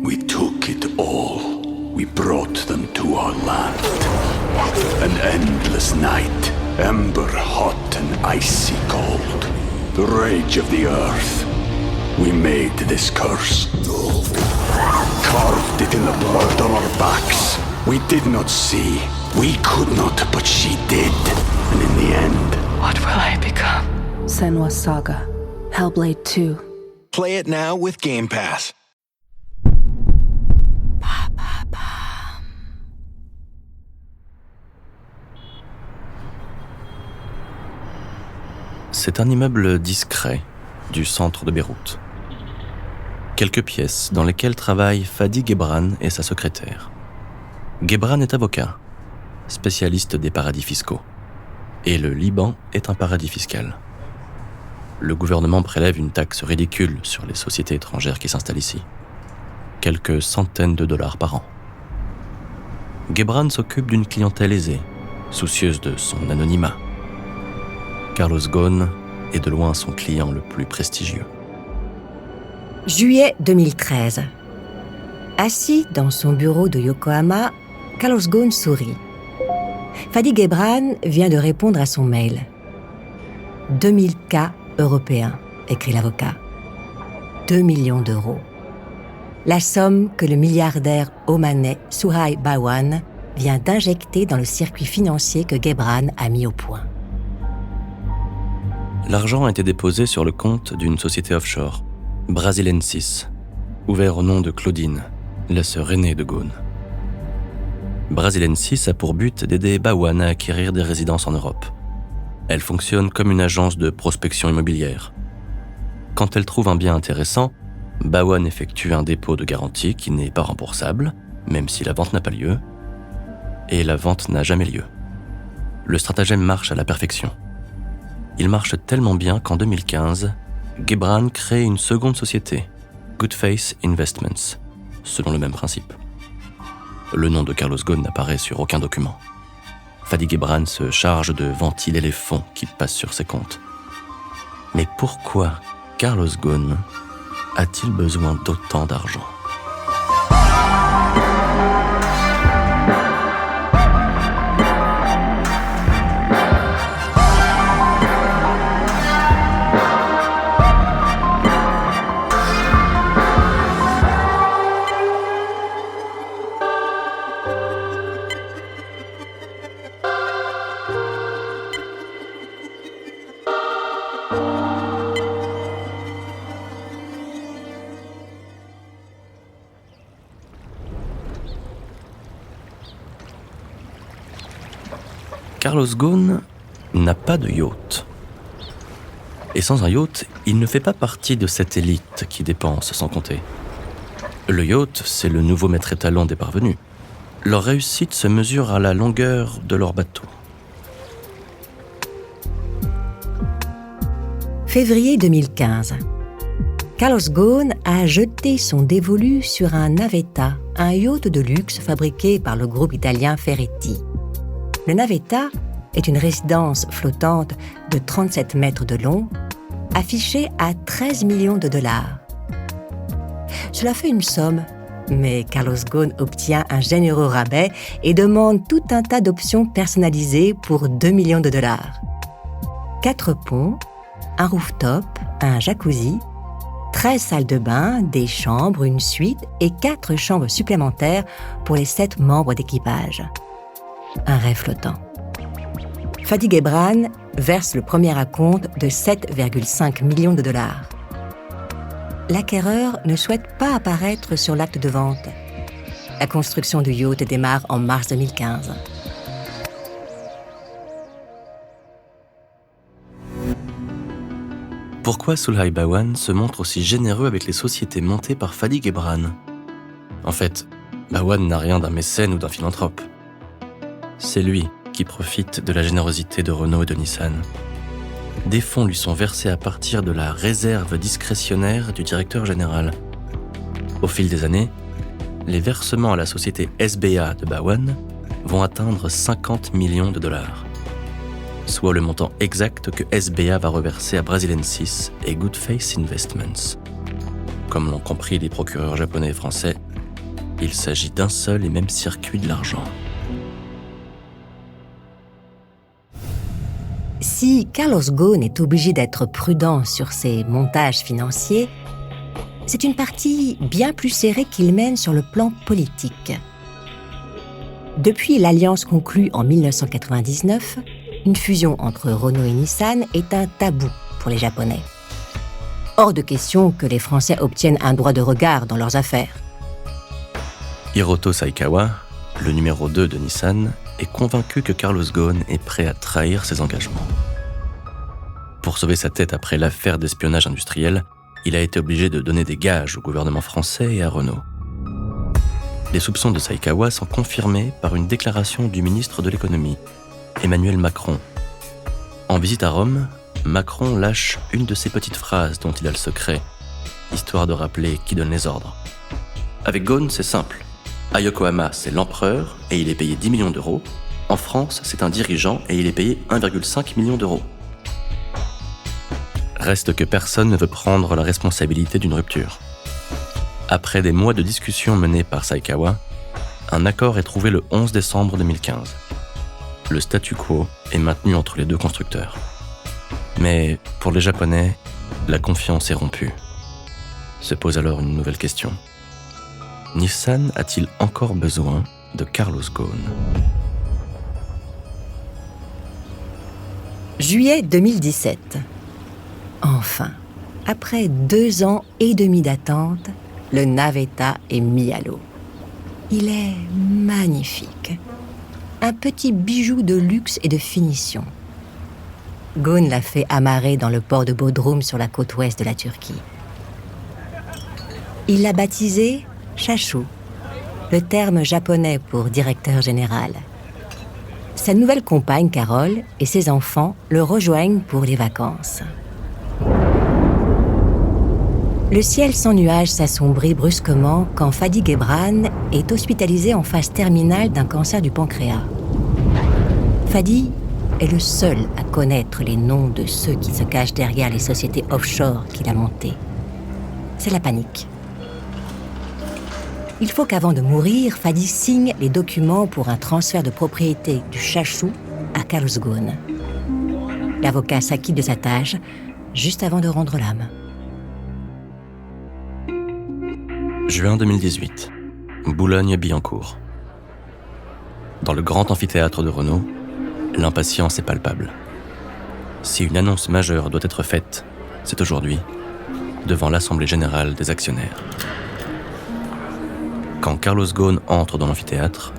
We took it all. We brought them to our land. An endless night, ember hot and icy cold. The rage of the earth. We made this curse. Carved it in the blood on our backs. We did not see. We could not, but she did. And in the end... What will I become? Senua's Saga. Hellblade 2. Play it now with Game Pass. C'est un immeuble discret du centre de Beyrouth. Quelques pièces dans lesquelles travaillent Fadi Gebran et sa secrétaire. Gebran est avocat, spécialiste des paradis fiscaux. Et le Liban est un paradis fiscal. Le gouvernement prélève une taxe ridicule sur les sociétés étrangères qui s'installent ici. Quelques centaines de dollars par an. Gebran s'occupe d'une clientèle aisée, soucieuse de son anonymat. Carlos Ghosn est de loin son client le plus prestigieux. Juillet 2013. Assis dans son bureau de Yokohama, Carlos Ghosn sourit. Fadi Gebran vient de répondre à son mail. 2000 cas européens, écrit l'avocat. 2 millions d'euros. La somme que le milliardaire omanais Suhail Bawan vient d'injecter dans le circuit financier que Gebran a mis au point. L'argent a été déposé sur le compte d'une société offshore, Brasilensis, ouvert au nom de Claudine, la sœur aînée de Ghosn. Brasilensis a pour but d'aider Bawan à acquérir des résidences en Europe. Elle fonctionne comme une agence de prospection immobilière. Quand elle trouve un bien intéressant, Bawan effectue un dépôt de garantie qui n'est pas remboursable, même si la vente n'a pas lieu, et la vente n'a jamais lieu. Le stratagème marche à la perfection. Il marche tellement bien qu'en 2015, Gebran crée une seconde société, Goodface Investments, selon le même principe. Le nom de Carlos Ghosn n'apparaît sur aucun document. Fadi Gebran se charge de ventiler les fonds qui passent sur ses comptes. Mais pourquoi Carlos Ghosn a-t-il besoin d'autant d'argent ? Carlos Ghosn n'a pas de yacht. Et sans un yacht, il ne fait pas partie de cette élite qui dépense sans compter. Le yacht, c'est le nouveau maître étalon des parvenus. Leur réussite se mesure à la longueur de leur bateau. Février 2015. Carlos Ghosn a jeté son dévolu sur un Navetta, un yacht de luxe fabriqué par le groupe italien Ferretti. Le Navetta est une résidence flottante de 37 mètres de long, affichée à 13 millions de dollars. Cela fait une somme, mais Carlos Ghosn obtient un généreux rabais et demande tout un tas d'options personnalisées pour 2 millions de dollars. 4 ponts, un rooftop, un jacuzzi, 13 salles de bain, des chambres, une suite et 4 chambres supplémentaires pour les 7 membres d'équipage. Un rêve flottant. Fadi Gebran verse le premier acompte de 7,5 millions de dollars. L'acquéreur ne souhaite pas apparaître sur l'acte de vente. La construction du yacht démarre en mars 2015. Pourquoi Suhail Bawan se montre aussi généreux avec les sociétés montées par Fadi Gebran ? En fait, Bawan n'a rien d'un mécène ou d'un philanthrope. C'est lui qui profite de la générosité de Renault et de Nissan. Des fonds lui sont versés à partir de la réserve discrétionnaire du directeur général. Au fil des années, les versements à la société SBA de Bawan vont atteindre 50 millions de dollars, soit le montant exact que SBA va reverser à Brasilensis et Goodface Investments. Comme l'ont compris les procureurs japonais et français, il s'agit d'un seul et même circuit de l'argent. Si Carlos Ghosn est obligé d'être prudent sur ses montages financiers, c'est une partie bien plus serrée qu'il mène sur le plan politique. Depuis l'alliance conclue en 1999, une fusion entre Renault et Nissan est un tabou pour les Japonais. Hors de question que les Français obtiennent un droit de regard dans leurs affaires. Hiroto Saikawa, le numéro 2 de Nissan, est convaincu que Carlos Ghosn est prêt à trahir ses engagements. Pour sauver sa tête après l'affaire d'espionnage industriel, il a été obligé de donner des gages au gouvernement français et à Renault. Les soupçons de Saikawa sont confirmés par une déclaration du ministre de l'économie, Emmanuel Macron. En visite à Rome, Macron lâche une de ces petites phrases dont il a le secret, histoire de rappeler qui donne les ordres. Avec Ghosn, c'est simple. À Yokohama, c'est l'empereur et il est payé 10 millions d'euros. En France, c'est un dirigeant et il est payé 1,5 million d'euros. Reste que personne ne veut prendre la responsabilité d'une rupture. Après des mois de discussions menées par Saikawa, un accord est trouvé le 11 décembre 2015. Le statu quo est maintenu entre les deux constructeurs. Mais pour les Japonais, la confiance est rompue. Se pose alors une nouvelle question. Nissan a-t-il encore besoin de Carlos Ghosn ? Juillet 2017. Enfin, après 2 ans et demi d'attente, le Navetta est mis à l'eau. Il est magnifique. Un petit bijou de luxe et de finition. Ghosn l'a fait amarrer dans le port de Bodrum sur la côte ouest de la Turquie. Il l'a baptisé Chachou, le terme japonais pour directeur général. Sa nouvelle compagne, Carole, et ses enfants le rejoignent pour les vacances. Le ciel sans nuages s'assombrit brusquement quand Fadi Gebran est hospitalisé en phase terminale d'un cancer du pancréas. Fadi est le seul à connaître les noms de ceux qui se cachent derrière les sociétés offshore qu'il a montées. C'est la panique. Il faut qu'avant de mourir, Fadi signe les documents pour un transfert de propriété du Chachou à Carlos Ghosn. L'avocat s'acquitte de sa tâche juste avant de rendre l'âme. Juin 2018, Boulogne-Billancourt. Dans le grand amphithéâtre de Renault, l'impatience est palpable. Si une annonce majeure doit être faite, c'est aujourd'hui, devant l'Assemblée générale des actionnaires. Quand Carlos Ghosn entre dans l'amphithéâtre,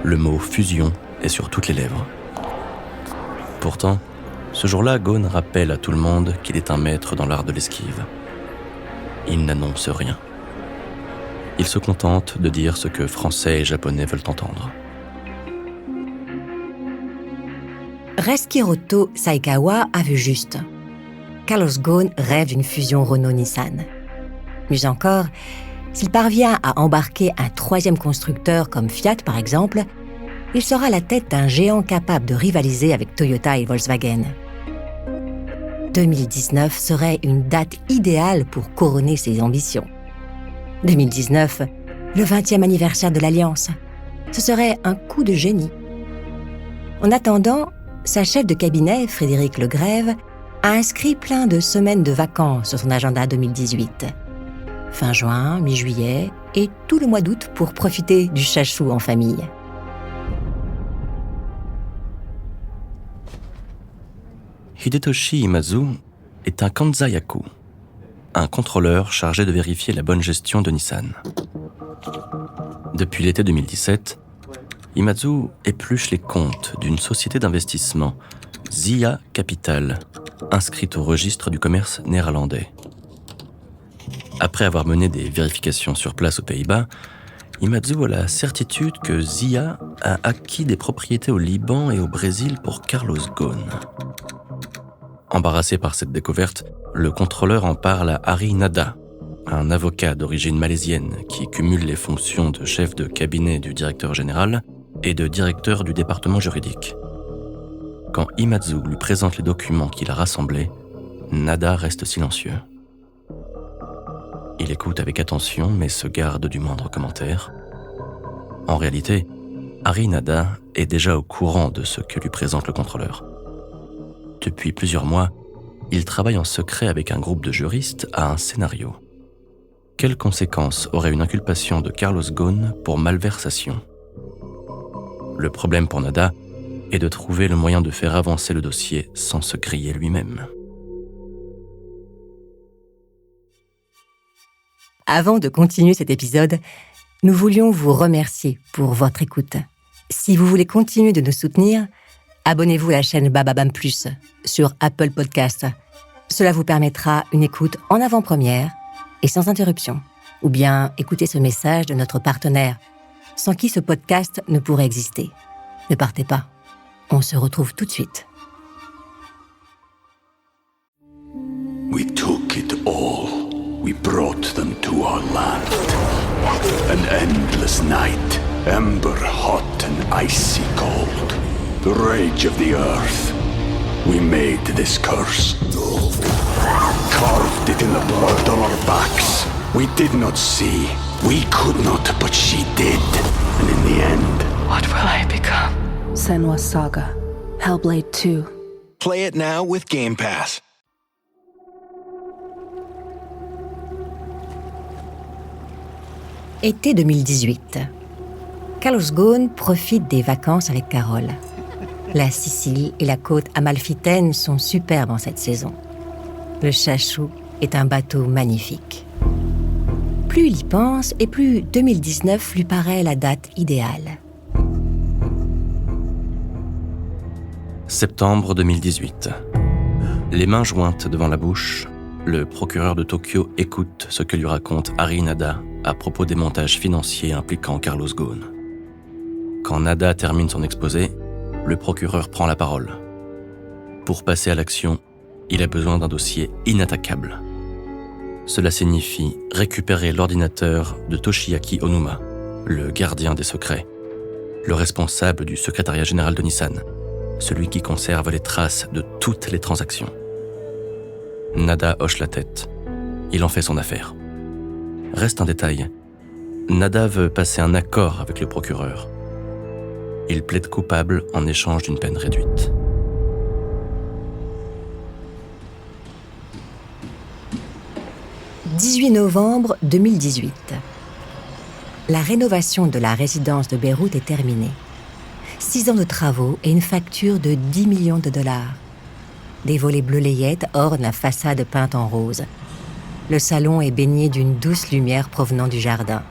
le mot « fusion » est sur toutes les lèvres. Pourtant, ce jour-là, Ghosn rappelle à tout le monde qu'il est un maître dans l'art de l'esquive. Il n'annonce rien. Il se contente de dire ce que Français et Japonais veulent entendre. Reste qu'Hiroto Saikawa a vu juste. Carlos Ghosn rêve d'une fusion Renault-Nissan. Mieux encore, s'il parvient à embarquer un 3e constructeur comme Fiat par exemple, il sera à la tête d'un géant capable de rivaliser avec Toyota et Volkswagen. 2019 serait une date idéale pour couronner ses ambitions. 2019, le 20e anniversaire de l'Alliance. Ce serait un coup de génie. En attendant, sa chef de cabinet, Frédéric Legrève, a inscrit plein de semaines de vacances sur son agenda 2018. Fin juin, mi-juillet et tout le mois d'août pour profiter du chachou en famille. Hidetoshi Imazu est un kanzayaku, un contrôleur chargé de vérifier la bonne gestion de Nissan. Depuis l'été 2017, Imazu épluche les comptes d'une société d'investissement, Zia Capital, inscrite au registre du commerce néerlandais. Après avoir mené des vérifications sur place aux Pays-Bas, Imazu a la certitude que Zia a acquis des propriétés au Liban et au Brésil pour Carlos Ghosn. Embarrassé par cette découverte, le contrôleur en parle à Hari Nada, un avocat d'origine malaisienne qui cumule les fonctions de chef de cabinet du directeur général et de directeur du département juridique. Quand Imazu lui présente les documents qu'il a rassemblés, Nada reste silencieux. Il écoute avec attention mais se garde du moindre commentaire. En réalité, Harry Nada est déjà au courant de ce que lui présente le contrôleur. Depuis plusieurs mois, il travaille en secret avec un groupe de juristes à un scénario. Quelles conséquences aurait une inculpation de Carlos Ghosn pour malversation ? Le problème pour Nada est de trouver le moyen de faire avancer le dossier sans se griller lui-même. Avant de continuer cet épisode, nous voulions vous remercier pour votre écoute. Si vous voulez continuer de nous soutenir, abonnez-vous à la chaîne Bababam Plus sur Apple Podcasts. Cela vous permettra une écoute en avant-première et sans interruption. Ou bien écoutez ce message de notre partenaire, sans qui ce podcast ne pourrait exister. Ne partez pas, on se retrouve tout de suite. We took it all. We brought them to our land. An endless night, ember hot and icy cold. The rage of the earth. We made this curse. Carved it in the blood on our backs. We did not see. We could not, but she did. And in the end, What will I become? Senua's Saga. Hellblade 2. Play it now with Game Pass. Été 2018. Carlos Ghosn profite des vacances avec Carole. La Sicile et la côte amalfitaine sont superbes en cette saison. Le Chachou est un bateau magnifique. Plus il y pense et plus 2019 lui paraît la date idéale. Septembre 2018. Les mains jointes devant la bouche, le procureur de Tokyo écoute ce que lui raconte Harry Nada à propos des montages financiers impliquant Carlos Ghosn. Quand Nada termine son exposé, le procureur prend la parole. Pour passer à l'action, il a besoin d'un dossier inattaquable. Cela signifie récupérer l'ordinateur de Toshiaki Onuma, le gardien des secrets, le responsable du secrétariat général de Nissan, celui qui conserve les traces de toutes les transactions. Nada hoche la tête. Il en fait son affaire. Reste un détail. Nada veut passer un accord avec le procureur. Il plaide coupable en échange d'une peine réduite. « 18 novembre 2018. La rénovation de la résidence de Beyrouth est terminée. 6 ans de travaux et une facture de 10 millions de dollars. Des volets bleu layette ornent la façade peinte en rose. Le salon est baigné d'une douce lumière provenant du jardin.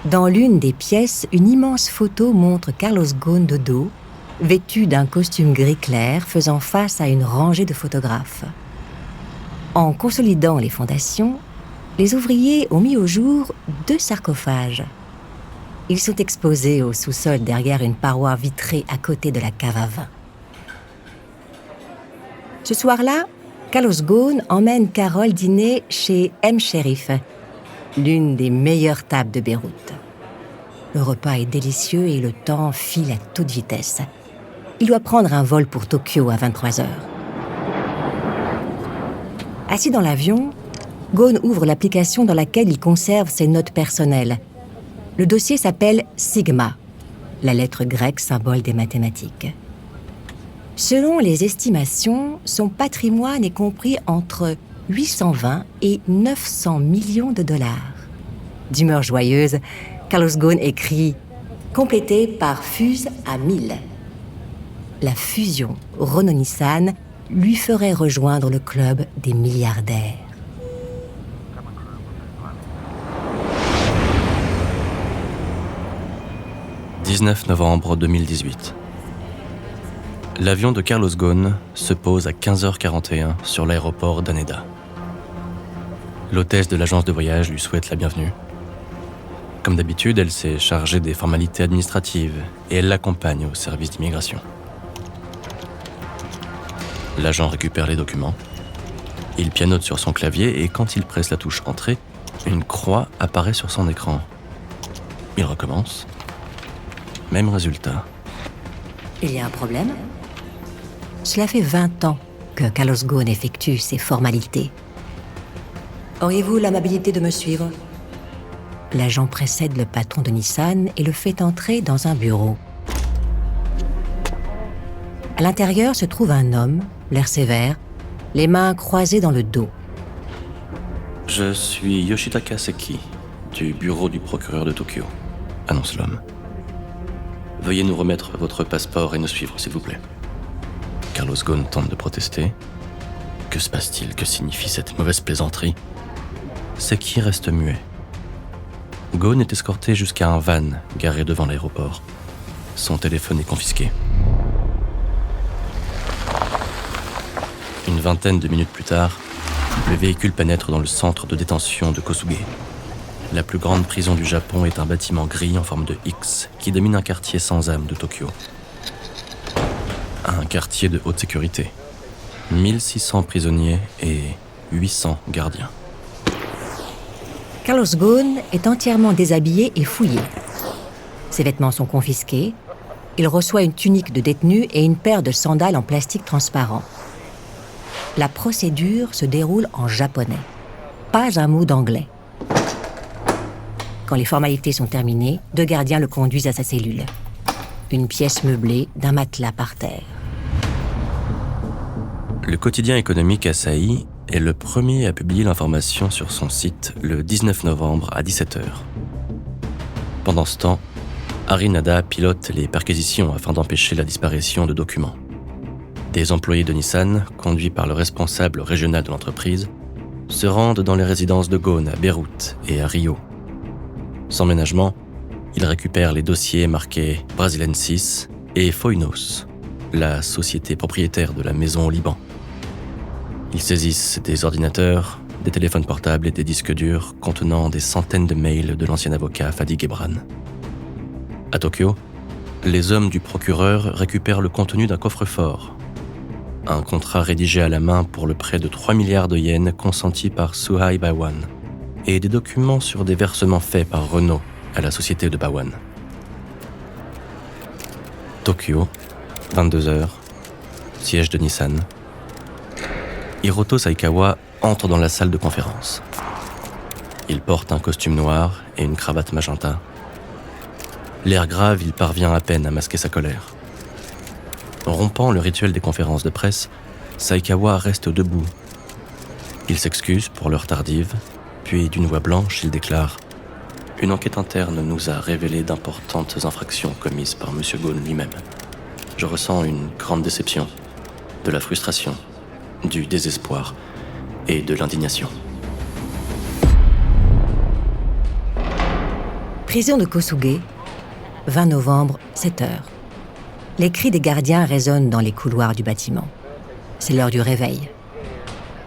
Dans l'une des pièces, une immense photo montre Carlos Ghosn de dos, vêtu d'un costume gris clair, faisant face à une rangée de photographes. En consolidant les fondations, les ouvriers ont mis au jour 2 sarcophages. Ils sont exposés au sous-sol derrière une paroi vitrée à côté de la cave à vin. Ce soir-là, Carlos Ghosn emmène Carole dîner chez M. Sherif, l'une des meilleures tables de Beyrouth. Le repas est délicieux et le temps file à toute vitesse. Il doit prendre un vol pour Tokyo à 23h. Assis dans l'avion, Ghosn ouvre l'application dans laquelle il conserve ses notes personnelles. Le dossier s'appelle Sigma, la lettre grecque symbole des mathématiques. Selon les estimations, son patrimoine est compris entre 820 et 900 millions de dollars. D'humeur joyeuse, Carlos Ghosn écrit « Complété par Fuse à 1000 ». La fusion Renault-Nissan lui ferait rejoindre le club des milliardaires. « 19 novembre 2018. L'avion de Carlos Ghosn se pose à 15h41 sur l'aéroport d'Haneda. L'hôtesse de l'agence de voyage lui souhaite la bienvenue. Comme d'habitude, elle s'est chargée des formalités administratives et elle l'accompagne au service d'immigration. L'agent récupère les documents. Il pianote sur son clavier et quand il presse la touche « Entrée », une croix apparaît sur son écran. Il recommence. Même résultat. Il y a un problème ? Cela fait 20 ans que Carlos Ghosn effectue ces formalités. Auriez-vous l'amabilité de me suivre ? L'agent précède le patron de Nissan et le fait entrer dans un bureau. À l'intérieur se trouve un homme, l'air sévère, les mains croisées dans le dos. Je suis Yoshitaka Seki, du bureau du procureur de Tokyo, annonce l'homme. Veuillez nous remettre votre passeport et nous suivre, s'il vous plaît. Carlos Ghosn tente de protester. Que se passe-t-il ? Que signifie cette mauvaise plaisanterie ? Seki reste muet. Ghosn est escorté jusqu'à un van garé devant l'aéroport. Son téléphone est confisqué. Une vingtaine de minutes plus tard, le véhicule pénètre dans le centre de détention de Kosuge. La plus grande prison du Japon est un bâtiment gris en forme de X qui domine un quartier sans âme de Tokyo. Un quartier de haute sécurité. 1600 prisonniers et 800 gardiens. Carlos Ghosn est entièrement déshabillé et fouillé. Ses vêtements sont confisqués. Il reçoit une tunique de détenu et une paire de sandales en plastique transparent. La procédure se déroule en japonais. Pas un mot d'anglais. Quand les formalités sont terminées, 2 gardiens le conduisent à sa cellule. Une pièce meublée d'un matelas par terre. Le quotidien économique Asahi est le premier à publier l'information sur son site le 19 novembre à 17h. Pendant ce temps, Harinada pilote les perquisitions afin d'empêcher la disparition de documents. Des employés de Nissan, conduits par le responsable régional de l'entreprise, se rendent dans les résidences de Ghosn à Beyrouth et à Rio. Sans ménagement, ils récupèrent les dossiers marqués Brasilensis et Phoinos, la société propriétaire de la maison au Liban. Ils saisissent des ordinateurs, des téléphones portables et des disques durs contenant des centaines de mails de l'ancien avocat Fadi Gebran. À Tokyo, les hommes du procureur récupèrent le contenu d'un coffre-fort. Un contrat rédigé à la main pour le prêt de 3 milliards de yens consenti par Suhai Bawan et des documents sur des versements faits par Renault à la société de Bawan. Tokyo, 22h, siège de Nissan. Hiroto Saikawa entre dans la salle de conférence. Il porte un costume noir et une cravate magenta. L'air grave, il parvient à peine à masquer sa colère. Rompant le rituel des conférences de presse, Saikawa reste debout. Il s'excuse pour l'heure tardive, puis d'une voix blanche, il déclare « Une enquête interne nous a révélé d'importantes infractions commises par M. Ghosn lui-même. Je ressens une grande déception, de la frustration, du désespoir et de l'indignation. » Prison de Kosuge, 20 novembre, 7h. Les cris des gardiens résonnent dans les couloirs du bâtiment. C'est l'heure du réveil.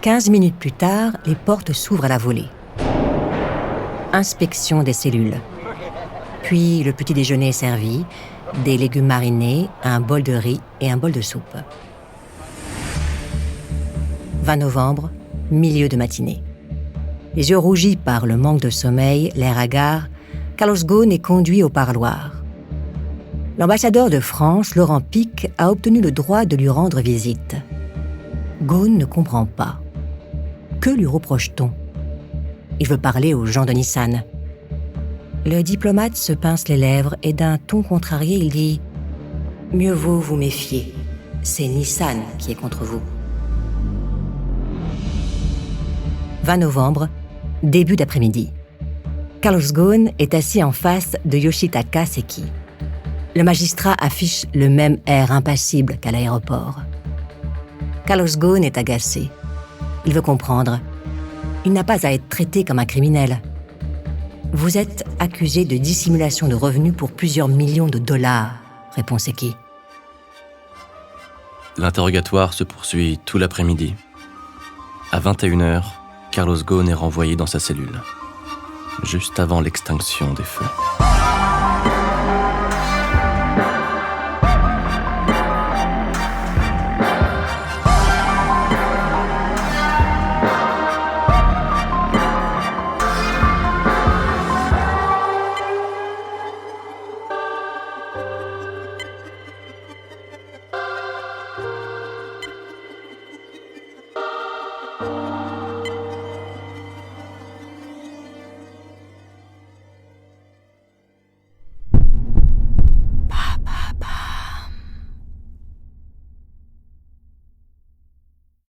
15 minutes plus tard, les portes s'ouvrent à la volée. Inspection des cellules. Puis le petit déjeuner est servi, des légumes marinés, un bol de riz et un bol de soupe. 20 novembre, milieu de matinée. Les yeux rougis par le manque de sommeil, l'air hagard, Carlos Ghosn est conduit au parloir. L'ambassadeur de France, Laurent Pic, a obtenu le droit de lui rendre visite. Ghosn ne comprend pas. Que lui reproche-t-on ? Il veut parler aux gens de Nissan. Le diplomate se pince les lèvres et d'un ton contrarié, il dit « Mieux vaut vous méfier. C'est Nissan qui est contre vous. » 20 novembre, début d'après-midi. Carlos Ghosn est assis en face de Yoshitaka Seki. Le magistrat affiche le même air impassible qu'à l'aéroport. Carlos Ghosn est agacé. Il veut comprendre. Il n'a pas à être traité comme un criminel. Vous êtes accusé de dissimulation de revenus pour plusieurs millions de dollars, répond Seki. L'interrogatoire se poursuit tout l'après-midi. À 21h, Carlos Ghosn est renvoyé dans sa cellule, juste avant l'extinction des feux.